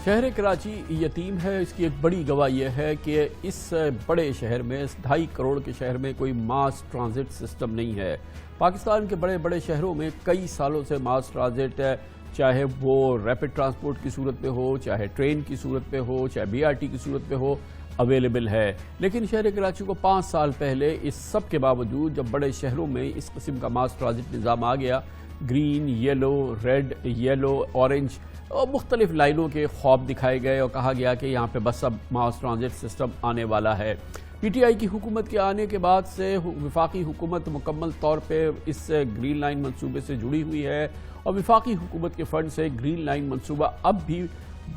شہر کراچی یتیم ہے، اس کی ایک بڑی گواہ یہ ہے کہ اس بڑے شہر میں، اس 2.5 کروڑ کے شہر میں کوئی ماس ٹرانزٹ سسٹم نہیں ہے۔ پاکستان کے بڑے بڑے شہروں میں کئی سالوں سے ماس ٹرانزٹ ہے، چاہے وہ ریپڈ ٹرانسپورٹ کی صورت میں ہو، چاہے ٹرین کی صورت میں ہو، چاہے BRT کی صورت میں ہو، اویلیبل ہے۔ لیکن شہر کراچی کو 5 سال پہلے اس سب کے باوجود جب بڑے شہروں میں اس قسم کا ماس ٹرانزٹ نظام آ گیا، green, yellow, red, yellow, orange اور مختلف لائنوں کے خواب دکھائے گئے اور کہا گیا کہ یہاں پہ بس اب ماس ٹرانزٹ سسٹم آنے والا ہے۔ PTI کی حکومت کے آنے کے بعد سے وفاقی حکومت مکمل طور پہ اس گرین لائن منصوبے سے جڑی ہوئی ہے اور وفاقی حکومت کے فنڈ سے گرین لائن منصوبہ اب بھی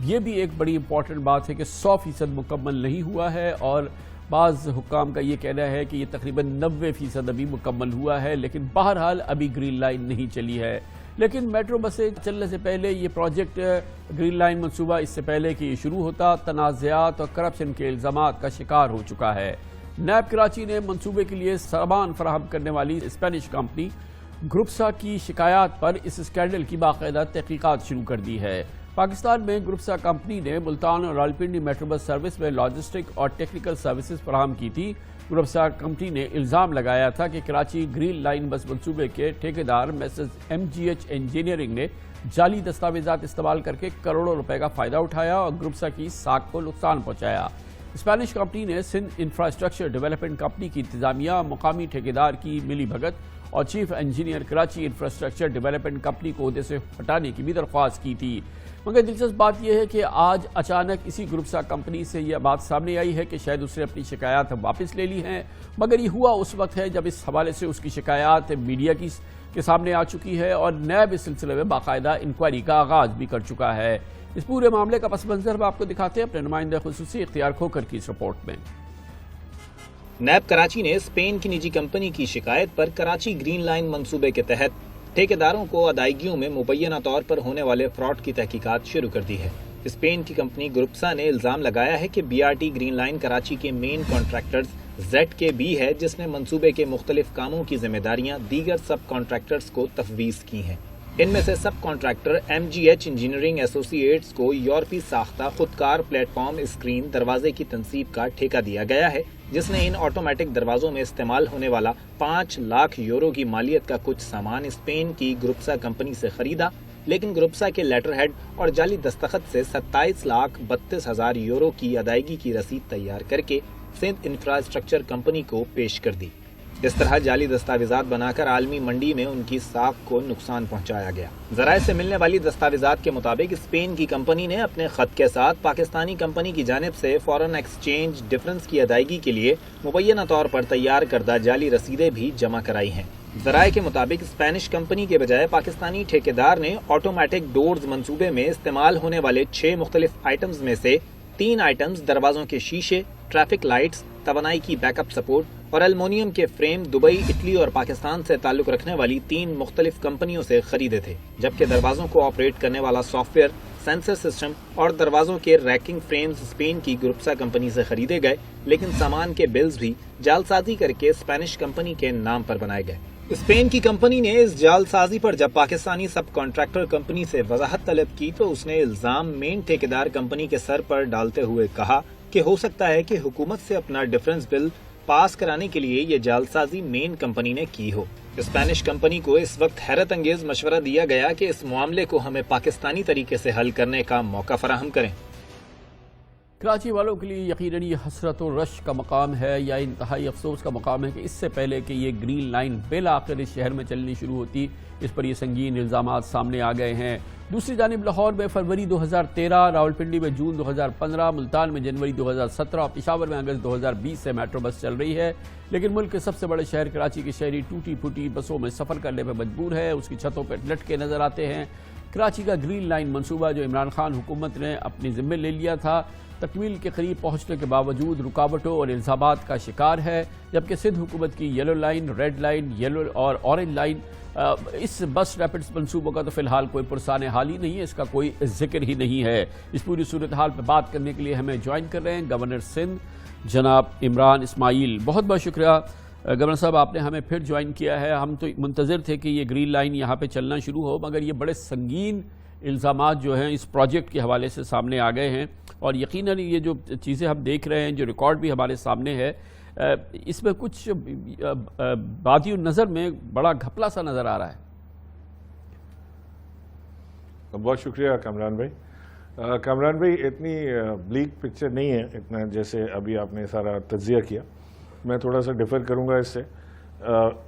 یہ بھی ایک بڑی امپورٹنٹ بات ہے کہ 100% مکمل نہیں ہوا ہے، اور بعض حکام کا یہ کہنا ہے کہ یہ تقریباً 90% ابھی مکمل ہوا ہے، لیکن بہرحال ابھی گرین لائن نہیں چلی ہے۔ لیکن میٹرو بسیں چلنے سے پہلے یہ پروجیکٹ گرین لائن منصوبہ اس سے پہلے کہ یہ شروع ہوتا تنازعات اور کرپشن کے الزامات کا شکار ہو چکا ہے۔ نیب کراچی نے منصوبے کے لیے سامان فراہم کرنے والی اسپینش کمپنی گروپسا کی شکایات پر اس اسکینڈل کی باقاعدہ تحقیقات شروع کر دی ہے۔ پاکستان میں گروپسا کمپنی نے ملتان اور راولپنڈی میٹرو بس سروس میں لاجسٹک اور ٹیکنیکل سروسز فراہم کی تھی۔ گروپسا کمپنی نے الزام لگایا تھا کہ کراچی گرین لائن بس منصوبے کے ٹھیکیدار مسز MGH انجینئرنگ نے جعلی دستاویزات استعمال کر کے کروڑوں روپے کا فائدہ اٹھایا اور گروپسا کی ساکھ کو نقصان پہنچایا۔ اسپینش کمپنی نے سندھ انفراسٹرکچر ڈیولپمنٹ کمپنی کی انتظامیہ، مقامی ٹھیکیدار کی ملی بھگت اور chief engineer Karachi infrastructure development company کو عہدے سے ہٹانے کی بھی درخواست کی تھی۔ مگر دلچسپ بات یہ ہے کہ آج اچانک اسی گروپسا کمپنی سے یہ بات سامنے آئی ہے کہ شاید اس نے اپنی شکایات واپس لے لی ہیں، مگر یہ ہوا اس وقت ہے جب اس حوالے سے اس کی شکایات میڈیا کے سامنے آ چکی ہے اور نیب اس سلسلے میں باقاعدہ انکوائری کا آغاز بھی کر چکا ہے۔ اس پورے معاملے کا پس منظر ہم آپ کو دکھاتے ہیں اپنے نمائندہ خصوصی اختیار کھوکر کی اس رپورٹ میں۔ نیب کراچی نے اسپین کی نجی کمپنی کی شکایت پر کراچی گرین لائن منصوبے کے تحت ٹھیکیداروں کو ادائیگیوں میں مبینہ طور پر ہونے والے فراڈ کی تحقیقات شروع کر دی ہے۔ اسپین کی کمپنی گروپسا نے الزام لگایا ہے کہ BRT گرین لائن کراچی کے مین کانٹریکٹرز ZKB ہے، جس نے منصوبے کے مختلف کاموں کی ذمہ داریاں دیگر سب کانٹریکٹرز کو تفویض کی ہیں۔ ان میں سے سب کانٹریکٹر MGH انجینئرنگ ایسوسی ایٹس کو یورپی ساختہ خودکار پلیٹ فارم اسکرین دروازے کی تنصیب کا ٹھیکہ دیا گیا ہے، جس نے ان آٹومیٹک دروازوں میں استعمال ہونے والا 5 لاکھ یورو کی مالیت کا کچھ سامان اسپین کی گروپسا کمپنی سے خریدا، لیکن گروپسا کے لیٹر ہیڈ اور جعلی دستخط سے 27,32,000 یورو کی ادائیگی کی رسید تیار کر کے سندھ انفراسٹرکچر کمپنی کو پیش کر دی۔ اس طرح جعلی دستاویزات بنا کر عالمی منڈی میں ان کی ساکھ کو نقصان پہنچایا گیا۔ ذرائع سے ملنے والی دستاویزات کے مطابق اسپین کی کمپنی نے اپنے خط کے ساتھ پاکستانی کمپنی کی جانب سے فارن ایکسچینج ڈفرنس کی ادائیگی کے لیے مبینہ طور پر تیار کردہ جعلی رسیدیں بھی جمع کرائی ہیں۔ ذرائع کے مطابق اسپینش کمپنی کے بجائے پاکستانی ٹھیکیدار نے آٹومیٹک ڈورز منصوبے میں استعمال ہونے والے 6 مختلف آئٹمز میں سے 3 آئٹمز دروازوں کے شیشے، ٹریفک لائٹس، توانائی کی بیک اپ سپورٹ اور المونیم کے فریم دبئی، اٹلی اور پاکستان سے تعلق رکھنے والی 3 مختلف کمپنیوں سے خریدے تھے، جبکہ دروازوں کو آپریٹ کرنے والا سافٹ ویئر، سینسر سسٹم اور دروازوں کے ریکنگ فریمز اسپین کی گروپسا کمپنی سے خریدے گئے، لیکن سامان کے بلز بھی جعلسازی کر کے اسپینش کمپنی کے نام پر بنائے گئے۔ اسپین کی کمپنی نے اس جعل سازی پر جب پاکستانی سب کانٹریکٹر کمپنی سے وضاحت طلب کی تو اس نے الزام مین ٹھیکیدار کمپنی کے سر پر ڈالتے ہوئے کہا کہ ہو سکتا ہے کہ حکومت سے اپنا ڈفرنس بل پاس کرانے کے لیے یہ جعل سازی مین کمپنی نے کی ہو۔ اسپینش کمپنی کو اس وقت حیرت انگیز مشورہ دیا گیا کہ اس معاملے کو ہمیں پاکستانی طریقے سے حل کرنے کا موقع فراہم کریں۔ کراچی والوں کے لیے یقیناً یہ حسرت و رش کا مقام ہے یا انتہائی افسوس کا مقام ہے کہ اس سے پہلے کہ یہ گرین لائن بالآخر اس شہر میں چلنی شروع ہوتی، اس پر یہ سنگین الزامات سامنے آ گئے ہیں۔ دوسری جانب لاہور میں فروری 2013، راولپنڈی میں جون 2015، ملتان میں جنوری 2017 اور پشاور میں اگست 2020 سے میٹرو بس چل رہی ہے، لیکن ملک کے سب سے بڑے شہر کراچی کے شہری ٹوٹی پھوٹی بسوں میں سفر کرنے پر مجبور ہے، اس کی چھتوں پر لٹکے نظر آتے ہیں۔ کراچی کا گرین لائن منصوبہ جو عمران خان حکومت نے اپنے ذمے لے لیا تھا، تکمیل کے قریب پہنچنے کے باوجود رکاوٹوں اور الزامات کا شکار ہے، جبکہ سندھ حکومت کی yellow line, red line, yellow اور اورنج لائن اس بس ریپڈ منصوبوں کا تو فی الحال کوئی پرسان حال ہی نہیں ہے، اس کا کوئی ذکر ہی نہیں ہے۔ اس پوری صورتحال پہ بات کرنے کے لیے ہمیں جوائن کر رہے ہیں گورنر سندھ جناب عمران اسماعیل۔ بہت بہت شکریہ گورنر صاحب، آپ نے ہمیں پھر جوائن کیا ہے۔ ہم تو منتظر تھے کہ یہ گرین لائن یہاں پہ چلنا شروع ہو، مگر یہ بڑے سنگین الزامات جو ہیں اس پروجیکٹ کے حوالے سے سامنے آ گئے ہیں، اور یقیناً یہ جو چیزیں ہم دیکھ رہے ہیں، جو ریکارڈ بھی ہمارے سامنے ہے، اس میں کچھ بادی النظر میں بڑا گھپلا سا نظر آ رہا ہے۔ بہت شکریہ کامران بھائی۔ کامران بھائی، اتنی بلیک پکچر نہیں ہے اتنا جیسے ابھی آپ نے سارا تجزیہ کیا، میں تھوڑا سا ڈیفر کروں گا اس سے۔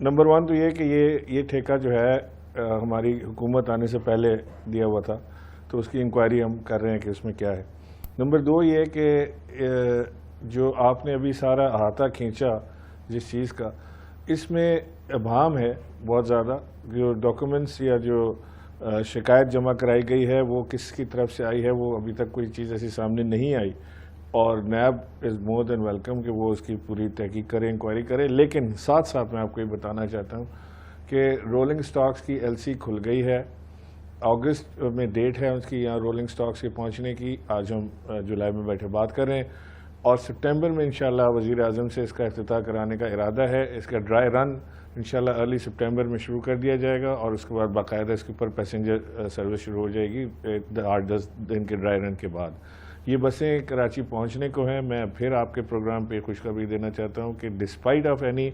نمبر 1 تو یہ کہ یہ ٹھیکہ جو ہے ہماری حکومت آنے سے پہلے دیا ہوا تھا، تو اس کی انکوائری ہم کر رہے ہیں کہ اس میں کیا ہے۔ نمبر 2 یہ کہ جو آپ نے ابھی سارا احاطہ کھینچا جس چیز کا، اس میں ابہام ہے بہت زیادہ۔ جو ڈاکومنٹس یا جو شکایت جمع کرائی گئی ہے وہ کس کی طرف سے آئی ہے، وہ ابھی تک کوئی چیز ایسی سامنے نہیں آئی، اور نیب از مور دین ویلکم کہ وہ اس کی پوری تحقیق کرے، انکوائری کرے۔ لیکن ساتھ ساتھ میں آپ کو یہ بتانا چاہتا ہوں کہ رولنگ سٹاکس کی LC کھل گئی ہے، اگست میں ڈیٹ ہے اس کی یہاں رولنگ سٹاکس کے پہنچنے کی۔ آج ہم جولائی میں بیٹھے بات کر رہے ہیں، اور سپٹمبر میں انشاءاللہ وزیر اعظم سے اس کا افتتاح کرانے کا ارادہ ہے۔ اس کا ڈرائی رن انشاءاللہ ارلی سپٹمبر میں شروع کر دیا جائے گا، اور اس کے بعد باقاعدہ اس کے اوپر پیسنجر سروس شروع ہو جائے گی 8-10 دن کے ڈرائی رن کے بعد۔ یہ بسیں کراچی پہنچنے کو ہیں۔ میں پھر آپ کے پروگرام پہ خوشخبری دینا چاہتا ہوں کہ ڈسپائٹ آف اینی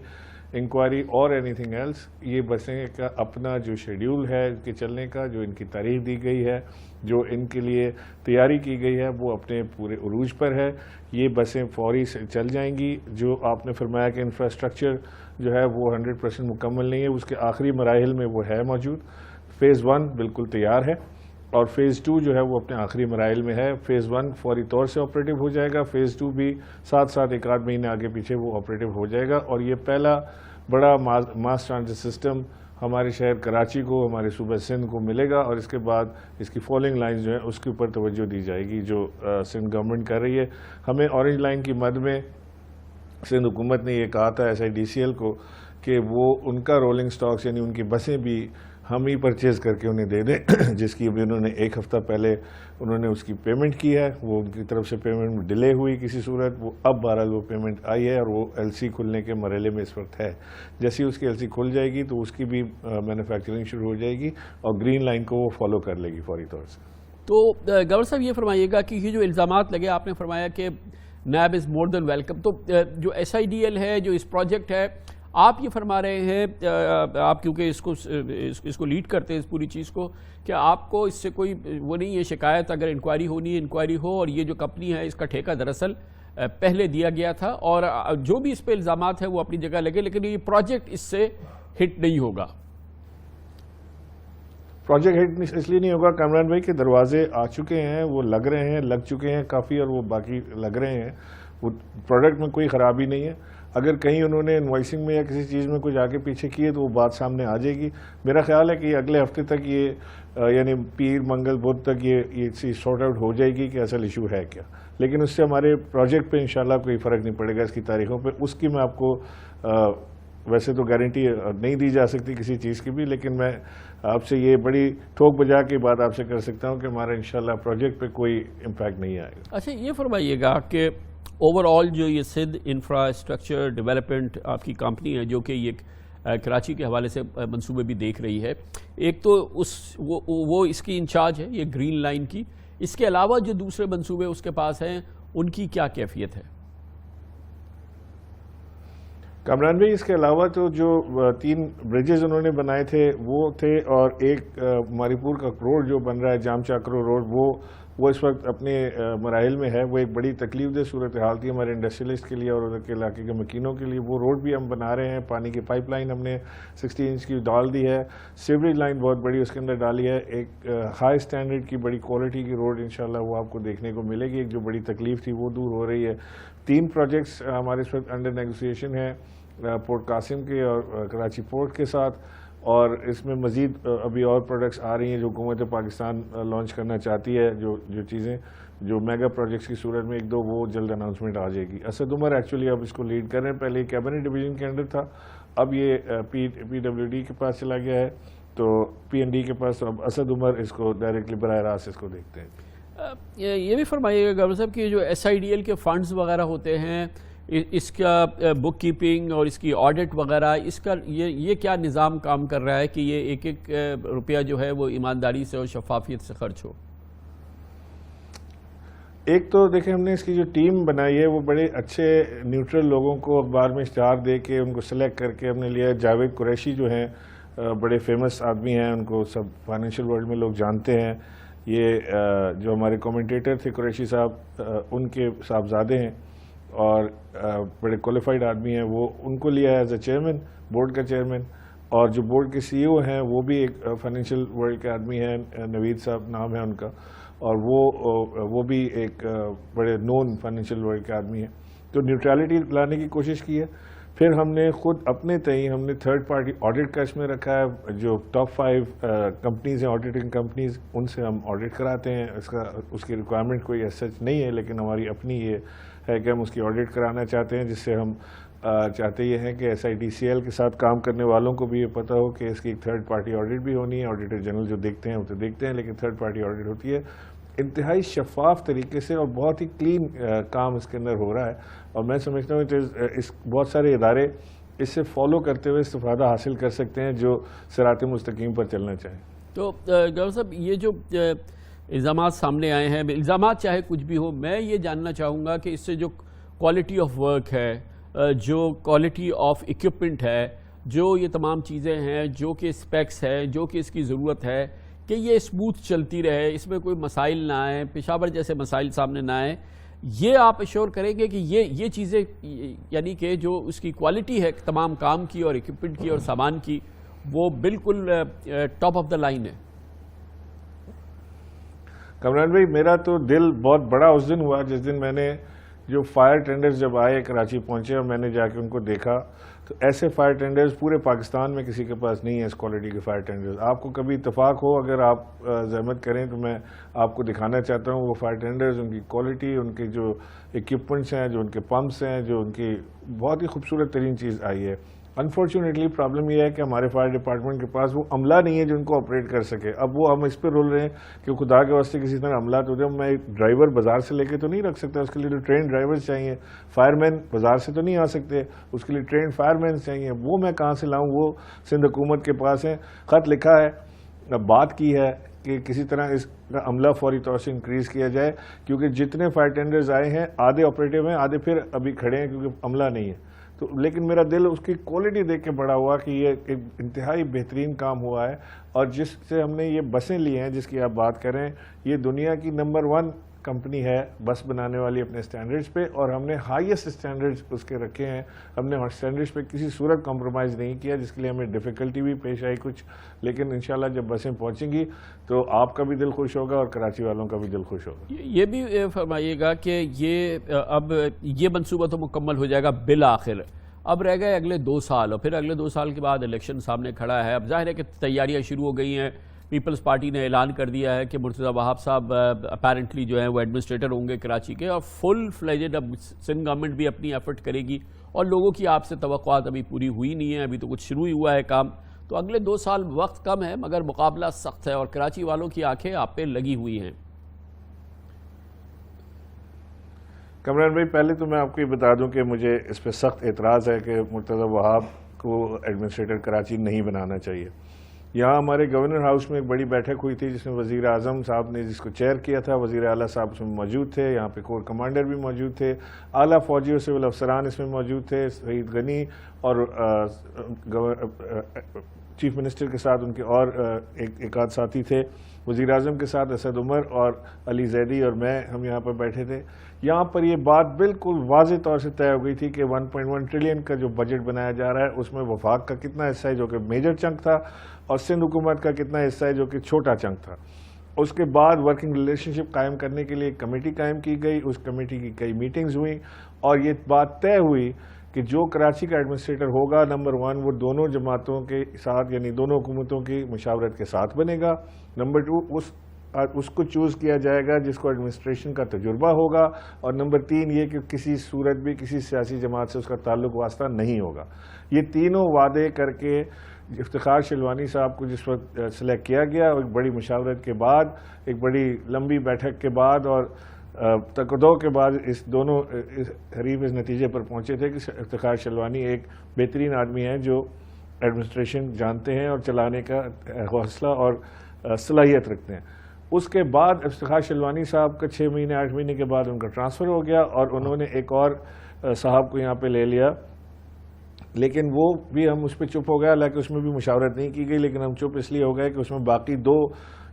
انکوائری اور اینی تھنگ ایلس، یہ بسیں کا اپنا جو شیڈیول ہے ان کے چلنے کا، جو ان کی تاریخ دی گئی ہے، جو ان کے لیے تیاری کی گئی ہے، وہ اپنے پورے عروج پر ہے۔ یہ بسیں فوری سے چل جائیں گی۔ جو آپ نے فرمایا کہ انفراسٹرکچر جو ہے وہ 100% مکمل نہیں ہے، اس کے آخری مراحل میں وہ ہے موجود۔ فیز 1 بالکل تیار ہے، اور فیز 2 جو ہے وہ اپنے آخری مراحل میں ہے۔ فیز 1 فوری طور سے آپریٹو ہو جائے گا، فیز 2 بھی ساتھ 1 مہینے آگے پیچھے وہ آپریٹو ہو جائے گا، اور یہ پہلا بڑا ماس ٹرانزٹ سسٹم ہمارے شہر کراچی کو، ہمارے صوبہ سندھ کو ملے گا، اور اس کے بعد اس کی فالوئنگ لائنز جو ہیں اس کے اوپر توجہ دی جائے گی جو سندھ گورنمنٹ کر رہی ہے۔ ہمیں اورنج لائن کی مد میں سندھ حکومت نے یہ کہا تھا SIDCL کو کہ وہ ان کا رولنگ سٹاکس یعنی ان کی بسیں بھی ہم ہی پرچیز کر کے انہیں دے دیں، جس کی ابھی انہوں نے 1 ہفتہ پہلے انہوں نے اس کی پیمنٹ کی ہے۔ وہ ان کی طرف سے پیمنٹ ڈیلے ہوئی کسی صورت، وہ اب بہرحال وہ پیمنٹ آئی ہے، اور وہ LC کھلنے کے مرحلے میں اس وقت ہے۔ جیسی اس کی LC کھل جائے گی تو اس کی بھی مینوفیکچرنگ شروع ہو جائے گی، اور گرین لائن کو وہ فالو کر لے گی فوری طور سے۔ تو گورنر صاحب یہ فرمائیے گا کہ یہ جو الزامات لگے، آپ نے فرمایا کہ نیب از مور دین ویلکم، تو جو SIDL ہے، جو اس پروجیکٹ ہے، آپ یہ فرما رہے ہیں، آپ کیونکہ اس کو لیڈ کرتے ہیں اس پوری چیز کو، کہ آپ کو اس سے کوئی وہ نہیں ہے شکایت، اگر انکوائری ہونی ہے انکوائری ہو، اور یہ جو کمپنی ہے اس کا ٹھیکہ دراصل پہلے دیا گیا تھا، اور جو بھی اس پہ الزامات ہیں وہ اپنی جگہ لگے، لیکن یہ پروجیکٹ اس سے ہٹ نہیں ہوگا۔ پروجیکٹ ہٹ اس لیے نہیں ہوگا کامران بھائی کہ دروازے آ چکے ہیں، وہ لگ رہے ہیں، لگ چکے ہیں کافی، اور وہ باقی لگ رہے ہیں۔ وہ پروڈکٹ میں کوئی خرابی نہیں ہے۔ اگر کہیں انہوں نے انوائسنگ میں یا کسی چیز میں کچھ آگے پیچھے کیے تو وہ بات سامنے آ جائے گی۔ میرا خیال ہے کہ اگلے ہفتے تک یہ یعنی پیر منگل بدھ تک یہ چیز سارٹ آؤٹ ہو جائے گی کہ اصل ایشو ہے کیا، لیکن اس سے ہمارے پروجیکٹ پہ انشاءاللہ کوئی فرق نہیں پڑے گا، اس کی تاریخوں پہ۔ اس کی میں آپ کو ویسے تو گارنٹی نہیں دی جا سکتی کسی چیز کی بھی، لیکن میں آپ سے یہ بڑی ٹھوک بجا کے بات آپ سے کر سکتا ہوں کہ ہمارا انشاءاللہ پروجیکٹ پہ کوئی امپیکٹ نہیں آئے گا۔ اچھا یہ فرمائیے گا کہ اوور آل جو یہ سندھ انفراسٹرکچر ڈیولپمنٹ آپ کی کمپنی ہے، جو کہ یہ کراچی کے حوالے سے منصوبے بھی دیکھ رہی ہے، ایک تو وہ اس کی انچارج ہے یہ گرین لائن کی، اس کے علاوہ جو دوسرے منصوبے اس کے پاس ہیں ان کی کیا کیفیت ہے؟ کامران بھائی، اس کے علاوہ تو جو 3 برجز انہوں نے بنائے تھے وہ تھے، اور ایک ماری پور کا روڈ جو بن رہا ہے جام چاکرو روڈ، وہ اس وقت اپنے مراحل میں ہے۔ وہ ایک بڑی تکلیف دہ صورتحال تھی ہمارے انڈسٹریلسٹ کے لیے اور ادھر کے علاقے کے مکینوں کے لیے۔ وہ روڈ بھی ہم بنا رہے ہیں، پانی کی پائپ لائن ہم نے 60 انچ کی ڈال دی ہے، سیوریج لائن بہت بڑی اس کے اندر ڈالی ہے، ایک ہائی سٹینڈرڈ کی بڑی کوالٹی کی روڈ انشاءاللہ وہ آپ کو دیکھنے کو ملے گی۔ ایک جو بڑی تکلیف تھی وہ دور ہو رہی ہے۔ 3 پروجیکٹس ہمارے اس وقت انڈر نیگوسیشن ہے پورٹ قاسم کے اور کراچی پورٹ کے ساتھ، اور اس میں مزید ابھی اور پروڈکٹس آ رہی ہیں جو حکومت پاکستان لانچ کرنا چاہتی ہے، جو چیزیں جو میگا پروجیکٹس کی صورت میں 1-2 وہ جلد اناؤنسمنٹ آ جائے گی۔ اسد عمر ایکچولی اب اس کو لیڈ کر رہے ہیں، پہلے کیبنٹ ڈویژن کے انڈر تھا، اب یہ PWD کے پاس چلا گیا ہے، تو PND کے پاس، تو اب اسد عمر اس کو ڈائریکٹلی براہ راست اس کو دیکھتے ہیں۔ یہ بھی فرمائیے گا گورنر صاحب کہ جو SIDL کے فنڈز وغیرہ ہوتے ہیں اس کا بک کیپنگ اور اس کی آڈٹ وغیرہ، اس کا یہ کیا نظام کام کر رہا ہے کہ یہ ایک ایک روپیہ جو ہے وہ ایمانداری سے اور شفافیت سے خرچ ہو؟ ایک تو دیکھیں ہم نے اس کی جو ٹیم بنائی ہے وہ بڑے اچھے نیوٹرل لوگوں کو اخبار میں اشتہار دے کے ان کو سلیکٹ کر کے ہم نے لیا. جاوید قریشی جو ہیں بڑے فیمس آدمی ہیں، ان کو سب فائنینشیل ورلڈ میں لوگ جانتے ہیں. یہ جو ہمارے کومنٹیٹر تھے قریشی صاحب، ان کے صاحبزادے ہیں اور بڑے کوالیفائڈ آدمی ہیں. وہ ان کو لیا ہے ایز اے چیئرمین، بورڈ کا چیئرمین. اور جو بورڈ کے سی ای او ہیں وہ بھی ایک فائنینشیل ورلڈ کے آدمی ہیں، نوید صاحب نام ہے ان کا، اور وہ بھی ایک بڑے نون فائنینشیل ورلڈ کے آدمی ہیں. تو نیوٹرالٹی لانے کی کوشش کی ہے. پھر ہم نے خود اپنے تئیں ہم نے تھرڈ پارٹی آڈٹ کا اس میں رکھا ہے. جو ٹاپ 5 کمپنیز ہیں آڈیٹنگ کمپنیز، ان سے ہم آڈٹ کراتے ہیں. اس کی ریکوائرمنٹ کوئی ایس سچ نہیں ہے، لیکن ہماری اپنی یہ ہے کہ ہم اس کی آڈٹ کرانا چاہتے ہیں، جس سے ہم چاہتے یہ ہیں کہ SITCL کے ساتھ کام کرنے والوں کو بھی یہ پتہ ہو کہ اس کی ایک تھرڈ پارٹی آڈٹ بھی ہونی ہے. آڈیٹر جنرل جو دیکھتے ہیں وہ تو دیکھتے ہیں، لیکن تھرڈ پارٹی آڈٹ ہوتی ہے انتہائی شفاف طریقے سے، اور بہت ہی کلین کام اس کے اندر ہو رہا ہے. اور میں سمجھتا ہوں کہ بہت سارے ادارے اس سے فالو کرتے ہوئے استفادہ حاصل کر سکتے ہیں جو صراط مستقیم پر چلنا چاہیں. تو گورنر صاحب، یہ جو الزامات سامنے آئے ہیں، الزامات چاہے کچھ بھی ہو، میں یہ جاننا چاہوں گا کہ اس سے جو کوالٹی آف ورک ہے، جو کوالٹی آف ایکوپمنٹ ہے، جو یہ تمام چیزیں ہیں، جو کہ اسپیکس ہے، جو کہ اس کی ضرورت ہے، کہ یہ اسموتھ چلتی رہے، اس میں کوئی مسائل نہ آئیں، پشاور جیسے مسائل سامنے نہ آئیں، یہ آپ ایشور کریں گے کہ یہ چیزیں، یعنی کہ جو اس کی کوالٹی ہے تمام کام کی اور ایکوپمنٹ کی اور سامان کی، وہ بالکل ٹاپ آف دا لائن ہے؟ کمران بھائی، میرا تو دل بہت بڑا اس دن ہوا جس دن میں نے جو فائر ٹینڈرز جب آئے کراچی پہنچے اور میں نے جا کے ان کو دیکھا، تو ایسے فائر ٹینڈرز پورے پاکستان میں کسی کے پاس نہیں ہے. اس کوالٹی کے فائر ٹینڈرز آپ کو کبھی اتفاق ہو، اگر آپ زحمت کریں تو میں آپ کو دکھانا چاہتا ہوں وہ فائر ٹینڈرز، ان کی کوالٹی، ان کے جو ایکوپمنٹس ہیں، جو ان کے پمپس ہیں، جو ان کی بہت ہی خوبصورت ترین چیز آئی ہے. انفارچونیٹلی پرابلم یہ ہے کہ ہمارے فائر ڈپارٹمنٹ کے پاس وہ عملہ نہیں ہے جو ان کو آپریٹ کر سکے. اب وہ ہم اس پہ رول رہے ہیں کہ خدا کے واسطے کسی طرح عملہ تو میں ایک ڈرائیور بازار سے لے کے تو نہیں رکھ سکتا، اس کے لیے تو ٹرین ڈرائیورز چاہیے. فائر مین بازار سے تو نہیں آ سکتے، اس کے لیے ٹرین فائر مین چاہیے. وہ میں کہاں سے لاؤں؟ وہ سندھ حکومت کے پاس ہیں. خط لکھا ہے، بات کی ہے کہ کسی طرح اس کا عملہ فوری طور سے انکریز کیا جائے، کیونکہ جتنے فائر ٹینڈرز آئے ہیں آدھے آپریٹو ہیں، آدھے پھر ابھی کھڑے ہیں کیونکہ عملہ نہیں ہے. تو لیکن میرا دل اس کی کوالٹی دیکھ کے بڑا ہوا کہ یہ ایک انتہائی بہترین کام ہوا ہے. اور جس سے ہم نے یہ بسیں لی ہیں جس کی آپ بات کریں، یہ دنیا کی نمبر 1 کمپنی ہے بس بنانے والی اپنے سٹینڈرڈز پہ، اور ہم نے ہائیسٹ سٹینڈرڈز اس کے رکھے ہیں. ہم نے سٹینڈرڈز پہ کسی صورت کمپرومائز نہیں کیا، جس کے لیے ہمیں ڈیفیکلٹی بھی پیش آئی کچھ، لیکن انشاءاللہ جب بسیں پہنچیں گی تو آپ کا بھی دل خوش ہوگا اور کراچی والوں کا بھی دل خوش ہوگا. یہ بھی فرمائیے گا کہ اب یہ منصوبہ تو مکمل ہو جائے گا بالآخر، اب رہ گئے اگلے 2 سال، اور پھر اگلے 2 سال کے بعد الیکشن سامنے کھڑا ہے. اب ظاہر ہے کہ تیاریاں شروع ہو گئی ہیں. پیپلز پارٹی نے اعلان کر دیا ہے کہ مرتضی وہاب صاحب اپیرنٹلی جو ہیں وہ ایڈمنسٹریٹر ہوں گے کراچی کے، اور فل فلیجڈ اب سندھ گورنمنٹ بھی اپنی ایفرٹ کرے گی. اور لوگوں کی آپ سے توقعات ابھی پوری ہوئی نہیں ہیں، ابھی تو کچھ شروع ہی ہوا ہے کام. تو اگلے 2 سال وقت کم ہے مگر مقابلہ سخت ہے، اور کراچی والوں کی آنکھیں آپ پہ لگی ہوئی ہیں. کمران بھائی، پہلے تو میں آپ کو یہ بتا دوں کہ مجھے اس پہ سخت اعتراض ہے کہ مرتضی وہاب کو ایڈمنسٹریٹر کراچی نہیں بنانا چاہیے. یہاں ہمارے گورنر ہاؤس میں ایک بڑی بیٹھک ہوئی تھی جس میں وزیر اعظم صاحب نے جس کو چیئر کیا تھا، وزیر اعلیٰ صاحب اس میں موجود تھے، یہاں پہ کور کمانڈر بھی موجود تھے، اعلیٰ فوجی اور سول افسران اس میں موجود تھے، سعید غنی اور چیف منسٹر کے ساتھ ان کے اور ایک آدھ ساتھی تھے، وزیر اعظم کے ساتھ اسد عمر اور علی زیدی اور میں، ہم یہاں پر بیٹھے تھے. یہاں پر یہ بات بالکل واضح طور سے طے ہو گئی تھی کہ 1.1 ٹریلین کا جو بجٹ بنایا جا رہا ہے اس میں وفاق کا کتنا حصہ ہے جو کہ میجر چنک تھا، اور سندھ حکومت کا کتنا حصہ ہے جو کہ چھوٹا چنک تھا. اس کے بعد ورکنگ ریلیشن شپ قائم کرنے کے لیے ایک کمیٹی قائم کی گئی، اس کمیٹی کی کئی میٹنگز ہوئیں، اور یہ بات طے ہوئی کہ جو کراچی کا ایڈمنسٹریٹر ہوگا نمبر 1 وہ دونوں جماعتوں کے ساتھ یعنی دونوں حکومتوں کی مشاورت کے ساتھ بنے گا. نمبر 2 اس کو چوز کیا جائے گا جس کو ایڈمنسٹریشن کا تجربہ ہوگا، اور نمبر 3 یہ کہ کسی صورت بھی کسی سیاسی جماعت سے اس کا تعلق واسطہ نہیں ہوگا. یہ تینوں وعدے کر کے افتخار شلوانی صاحب کو جس وقت سلیکٹ کیا گیا، ایک بڑی مشاورت کے بعد، ایک بڑی لمبی بیٹھک کے بعد، اور تقدو کے بعد اس دونوں حریف اس نتیجے پر پہنچے تھے کہ افتخار شلوانی ایک بہترین آدمی ہیں جو ایڈمنسٹریشن جانتے ہیں اور چلانے کا حوصلہ اور صلاحیت رکھتے ہیں. اس کے بعد افتخار شلوانی صاحب کا 6 مہینے 8 مہینے کے بعد ان کا ٹرانسفر ہو گیا اور انہوں نے ایک اور صاحب کو یہاں پہ لے لیا, لیکن وہ بھی ہم اس پہ چپ ہو گیا, حالانکہ اس میں بھی مشاورت نہیں کی گئی, لیکن ہم چپ اس لیے ہو گئے کہ اس میں باقی 2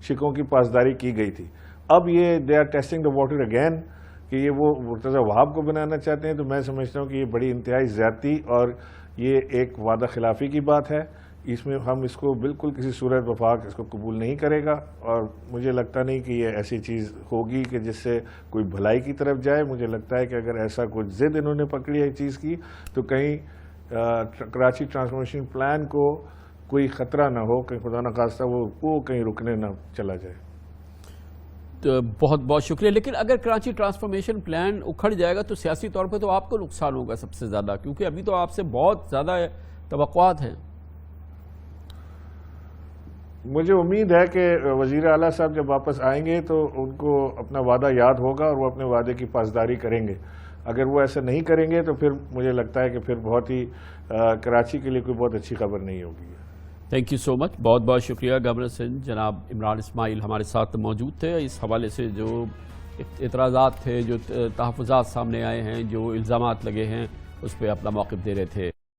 شکوں کی پاسداری کی گئی تھی. اب یہ they are testing the water again کہ یہ وہ مرتضی وہاب کو بنانا چاہتے ہیں, تو میں سمجھتا ہوں کہ یہ بڑی انتہائی زیادتی اور یہ ایک وعدہ خلافی کی بات ہے. اس میں ہم اس کو بالکل کسی صورت وفاق اس کو قبول نہیں کرے گا, اور مجھے لگتا نہیں کہ یہ ایسی چیز ہوگی کہ جس سے کوئی بھلائی کی طرف جائے. مجھے لگتا ہے کہ اگر ایسا کچھ ضد انہوں نے پکڑی ہے چیز کی تو کہیں کراچی ٹرانسفارمیشن پلان کو کوئی خطرہ نہ ہو کہ خدا نخواستہ وہ کہیں رکنے نہ چلا جائے. بہت بہت شکریہ. لیکن اگر کراچی ٹرانسفارمیشن پلان اکھڑ جائے گا تو سیاسی طور پہ تو آپ کو نقصان ہوگا سب سے زیادہ, کیونکہ ابھی تو آپ سے بہت زیادہ توقعات ہیں. مجھے امید ہے کہ وزیر اعلیٰ صاحب جب واپس آئیں گے تو ان کو اپنا وعدہ یاد ہوگا اور وہ اپنے وعدے کی پاسداری کریں گے. اگر وہ ایسا نہیں کریں گے تو پھر مجھے لگتا ہے کہ پھر بہت ہی کراچی کے لیے کوئی بہت اچھی خبر نہیں ہوگی. تھینک یو سو مچ, بہت بہت شکریہ. گورنر سندھ جناب عمران اسماعیل ہمارے ساتھ موجود تھے. اس حوالے سے جو اعتراضات تھے, جو تحفظات سامنے آئے ہیں, جو الزامات لگے ہیں, اس پہ اپنا موقف دے رہے تھے.